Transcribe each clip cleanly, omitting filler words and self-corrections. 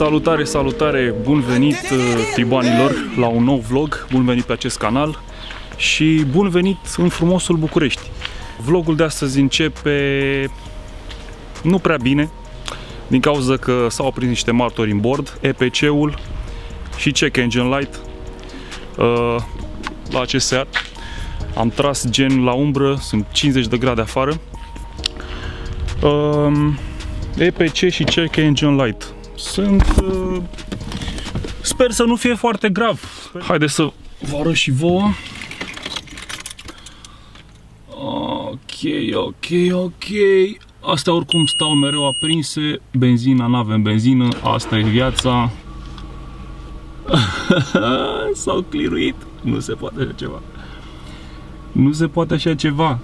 Salutare, salutare! Bun venit, tribanilor, la un nou vlog. Bun venit pe acest canal și bun venit în frumosul București. Vlogul de astăzi începe nu prea bine, din cauza că s-au prins niște martori în bord, EPC-ul și check engine light la acest Seat. Am tras gen la umbră, sunt 50 de grade afară. EPC și check engine light sunt... sper să nu fie foarte grav. Haideți să vă arăt și vouă. Ok. Astea oricum stau mereu aprinse. Benzina, n-avem benzină. Asta e viața. S-au cliruit. Nu se poate așa ceva. Nu se poate așa ceva.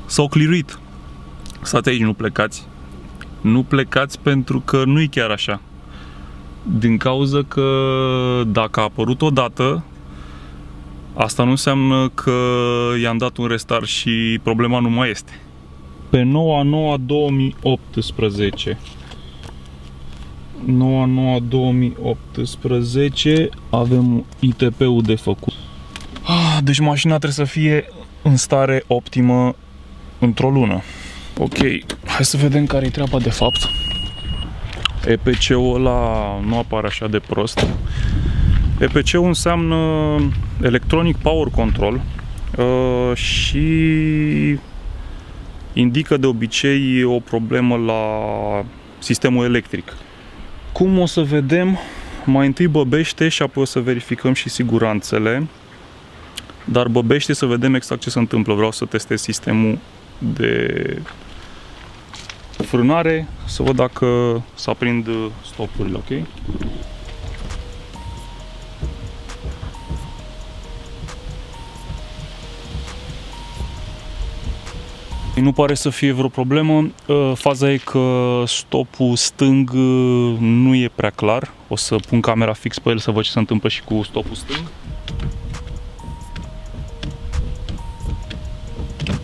S-au cliruit. Stați aici, nu plecați. Nu plecați pentru că nu e chiar așa. Din cauza că dacă a apărut odată, asta nu înseamnă că i-am dat un restart și problema nu mai este. Pe 9/9/2018 2018 avem ITP-ul de făcut. Deci mașina trebuie să fie în stare optimă într-o lună. Ok, hai să vedem care-i treaba de fapt. EPC-ul ăla nu apare așa de prost. EPC-ul înseamnă Electronic Power Control și indică de obicei o problemă la sistemul electric. Cum o să vedem? Mai întâi băbește și apoi o să verificăm și siguranțele. Dar băbește să vedem exact ce se întâmplă. Vreau să testez sistemul de frânare, să văd dacă se aprind stopurile, ok? Nu pare să fie vreo problemă. Faza e că stopul stâng nu e prea clar. O să pun camera fix pe el să văd ce se întâmplă și cu stopul stâng.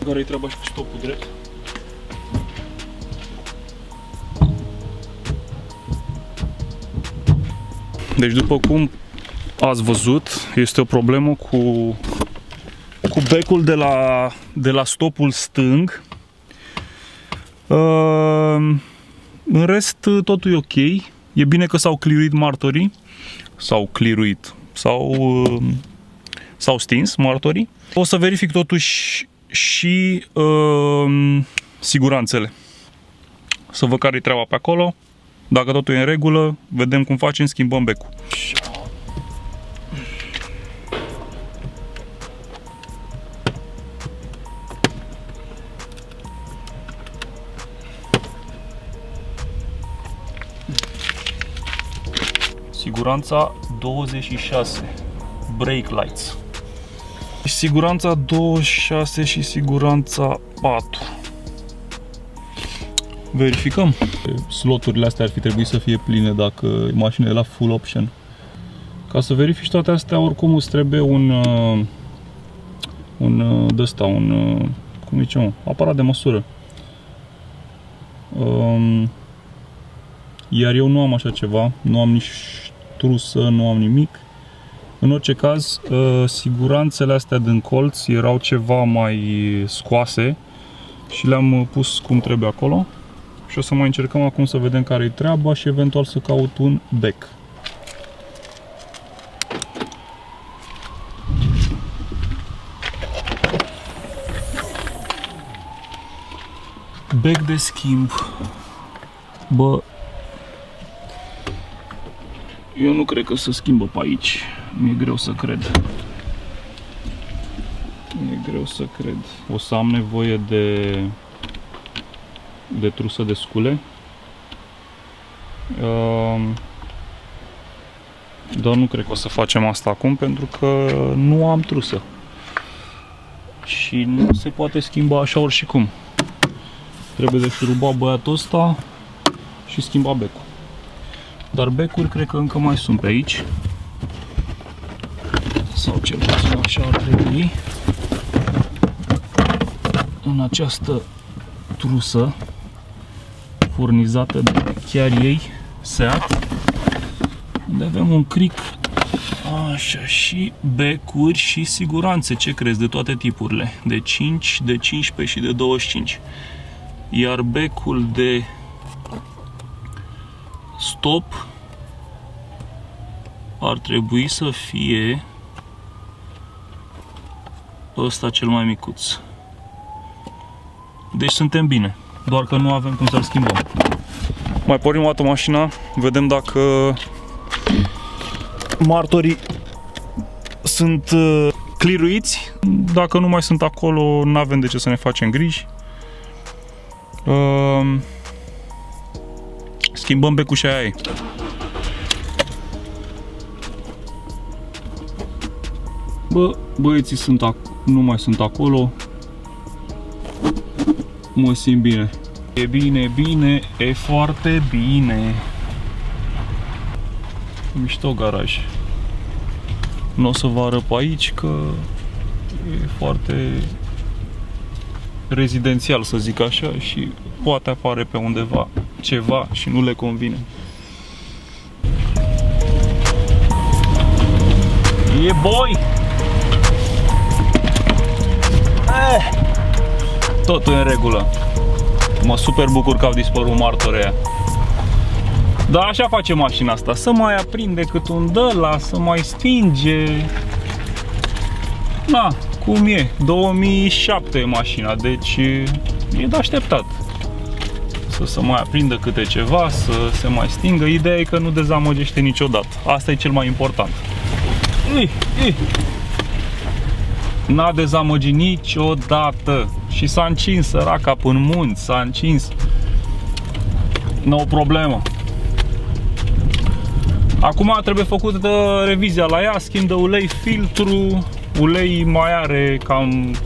Care-i treaba și cu stopul drept? Deci după cum ați văzut, este o problemă cu becul de la stopul stâng. În rest totul e ok. E bine că s-au cliruit martorii. S-au stins martorii. O să verific totuși și siguranțele. Să văd care-i treaba pe acolo. Dacă totul e în regulă, vedem cum facem, schimbăm becul. Siguranța 26, brake lights. Siguranța 26 și siguranța 4. Verificăm. Sloturile astea ar fi trebuit să fie pline dacă mașina e la full option. Ca să verifici toate astea, oricum îți trebuie un cum zicem, aparat de măsură. Iar eu nu am așa ceva, nu am nici trusă, nu am nimic. În orice caz, siguranțele astea din colț erau ceva mai scoase și le-am pus cum trebuie acolo. Și o să mai încercăm acum să vedem care-i treaba și eventual să caut un bec. Bec de schimb. Bă, eu nu cred că se schimbă pe aici. Mi-e greu să cred. O să am nevoie de trusă de scule. Dar nu cred că o să facem asta acum pentru că nu am trusă. Și nu se poate schimba așa oricum. Trebuie de șurubat băiatul ăsta și schimba becul. Dar becuri cred că încă mai sunt pe aici. Sau cel puțin așa ar trebui. În această trusă furnizată de chiar ei, Seat, unde avem un cric, așa, și becuri și siguranțe, ce crezi, de toate tipurile, de 5, de 15 și de 25. Iar becul de stop ar trebui să fie ăsta cel mai micuț. Deci suntem bine, doar că nu avem cum să-l schimbăm. Mai pornim o dată mașina, vedem dacă martorii sunt clearuiți. Dacă nu mai sunt acolo, nu avem de ce să ne facem griji. Schimbăm becul și aia. Băieții nu mai sunt acolo. Mă simt bine. E bine, bine, e foarte bine. Mișto garaj. Nu o să vă arăt pe aici că e foarte rezidențial, să zic așa, și poate apare pe undeva ceva și nu le convine. E boy! Totul în regulă. Mă super bucur că au dispărut martorii. Da, așa face mașina asta. Să mai aprinde cât un dăla, să mai stinge. Na, cum e? 2007 e mașina, deci e de așteptat. Să se mai aprindă câte ceva, să se mai stingă. Ideea e că nu dezamăgește niciodată. Asta e cel mai important. N-a dezamăgit niciodată. Și s-a încins săraca până în munți, s-a încins. Nu o problemă. Acum trebuie făcută revizia la ea, schimb de ulei, filtru. Ulei mai are cam 60%,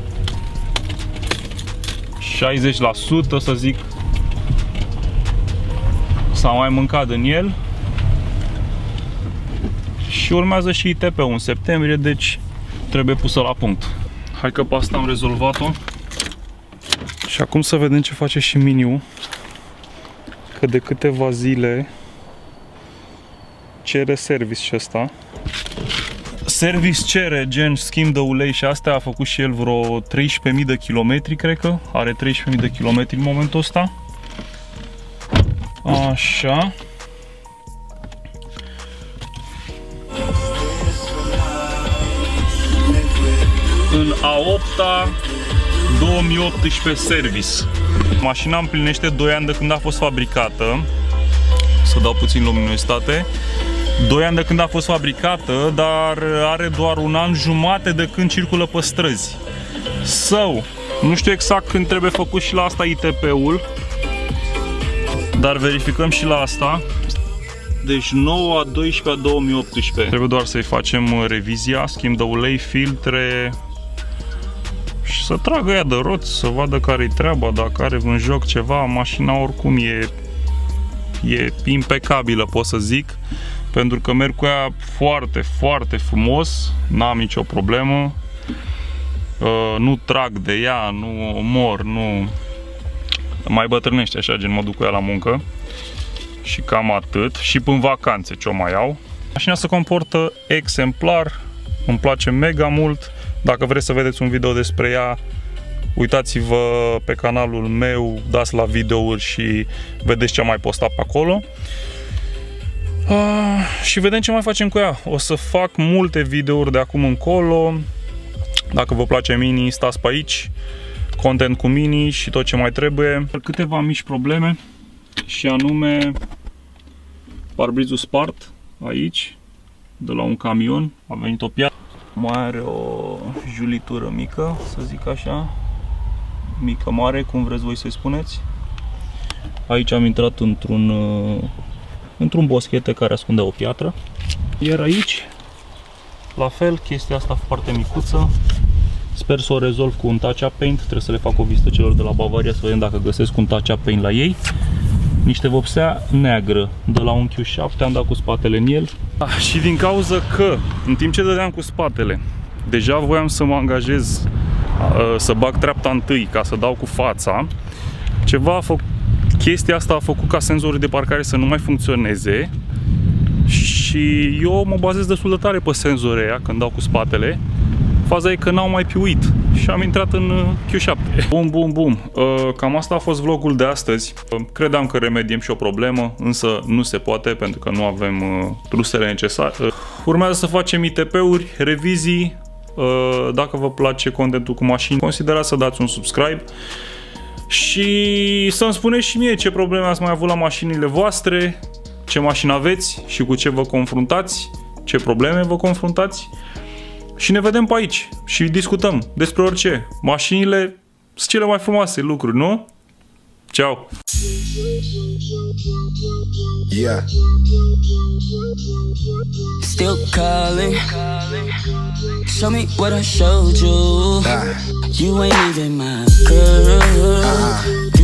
să zic. S-a mai mâncat din el. Și urmează și ITP-ul în septembrie, deci trebuie pusă la punct. Hai că pe asta am rezolvat-o. Și acum să vedem ce face și Miniu. Că de câteva zile cere service și ăsta. Service cere gen schimb de ulei și astea, a făcut și el vreo 13.000 de kilometri, cred că. Are 13.000 de kilometri în momentul ăsta. Așa. În A8-a 2018 service. Mașina împlinește 2 ani de când a fost fabricată. Să dau puțin luminositate. 2 ani de când a fost fabricată, dar are doar 1 an jumate de când circulă pe străzi. Nu știu exact când trebuie făcut și la asta ITP-ul, dar verificăm și la asta. Deci 9/12/2018. Trebuie doar să-i facem revizia, schimb de ulei, filtre și să tragă ea de roți, să vadă care-i treaba, dacă are în joc ceva. Mașina oricum e impecabilă, pot să zic, pentru că merg cu ea foarte, foarte frumos, n-am nicio problemă. Nu trag de ea, nu o mor, nu mai bătrânește așa, gen mă duc cu ea la muncă. Și cam atât. Și în vacanțe ce o mai iau. Mașina se comportă exemplar, îmi place mega mult. Dacă vreți să vedeți un video despre ea, uitați-vă pe canalul meu, dați la videouri și vedeți ce am mai postat pe acolo. Și vedem ce mai facem cu ea. O să fac multe videouri de acum încolo. Dacă vă place Mini, stați pe aici. Content cu Mini și tot ce mai trebuie. Câteva mici probleme, și anume parbrizul spart aici, de la un camion, a venit o piatră. Mai are o julitură mică, să zic așa, mică, mare, cum vreți voi să-i spuneți. Aici am intrat într-un boschete care ascunde o piatră. Iar aici, la fel, chestia asta foarte micuță. Sper să o rezolv cu un touch-up paint. Trebuie să le fac o vizită celor de la Bavaria să vedem dacă găsesc un touch-up paint la ei. Niște vopsea neagră de la un Q7, am dat cu spatele în el. Și din cauza că, în timp ce dădeam cu spatele, deja voiam să mă angajez să bag treapta întâi ca să dau cu fața, Chestia asta a făcut ca senzorul de parcare să nu mai funcționeze și eu mă bazez destul de tare pe senzorii aia când dau cu spatele. Faza e că n-au mai piuit și am intrat în Q7. Bum. Cam asta a fost vlogul de astăzi. Credeam că remediem și o problemă, însă nu se poate pentru că nu avem trusele necesare. Urmează să facem ITP-uri, revizii. Dacă vă place contentul cu mașini, considerați să dați un subscribe și să-mi spuneți și mie ce probleme ați mai avut la mașinile voastre, ce mașini aveți și cu ce vă confruntați, ce probleme vă confruntați. Și ne vedem pe aici și discutăm despre orice. Mașinile sunt cele mai frumoase lucruri, nu? Ciao! Yeah. Still calling. Show me what I showed you. You ain't even my girl.